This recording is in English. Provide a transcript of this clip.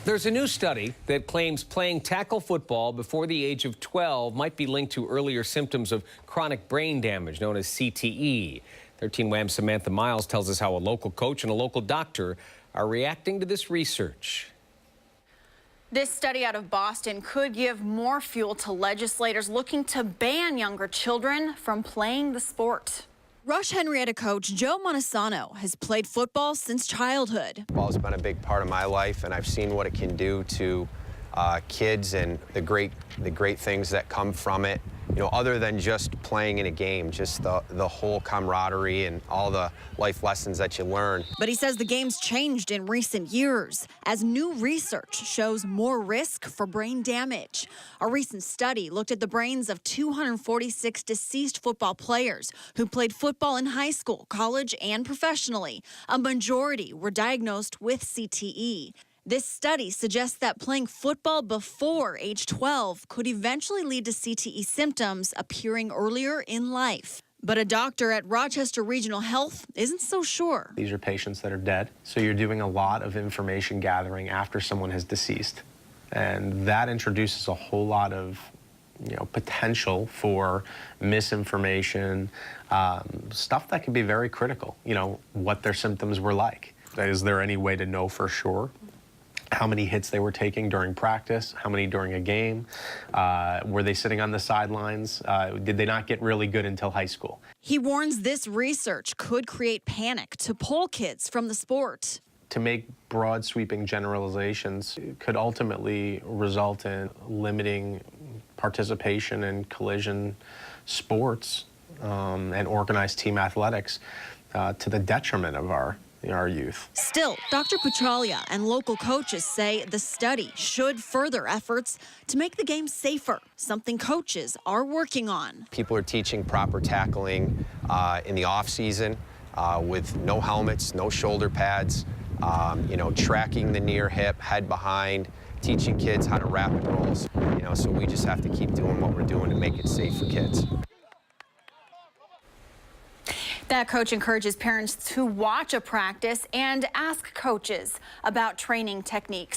There's a new study that claims playing tackle football before the age of 12 might be linked to earlier symptoms of chronic brain damage known as CTE. 13 Wham's Samantha Miles tells us how a local coach and a local doctor are reacting to this research. This study out of Boston could give more fuel to legislators looking to ban younger children from playing the sport. Rush Henrietta coach Joe Montesano has played football since childhood. Football's been a big part of my life, and I've seen what it can do to kids and the great things that come from it. You know, other than just playing in a game, just the whole camaraderie and all the life lessons that you learn. But he says the game's changed in recent years as new research shows more risk for brain damage. A recent study looked at the brains of 246 deceased football players who played football in high school, college, and professionally. A majority were diagnosed with CTE. This study suggests that playing football before age 12 could eventually lead to CTE symptoms appearing earlier in life. But a doctor at Rochester Regional Health isn't so sure. These are patients that are dead, so you're doing a lot of information gathering after someone has deceased. And that introduces a whole lot of potential for misinformation, stuff that can be very critical, what their symptoms were like. Is there any way to know for sure how many hits they were taking during practice, how many during a game? Were they sitting on the sidelines? Did they not get really good until high school? He warns this research could create panic to pull kids from the sport. To make broad sweeping generalizations could ultimately result in limiting participation in collision sports and organized team athletics to the detriment of our youth. Still, Dr. Petraglia and local coaches say the study should further efforts to make the game safer, something coaches are working on. People are teaching proper tackling in the off season with no helmets, no shoulder pads, tracking the near hip, head behind, teaching kids how to rapid rolls. So we just have to keep doing what we're doing to make it safe for kids. That coach encourages parents to watch a practice and ask coaches about training techniques.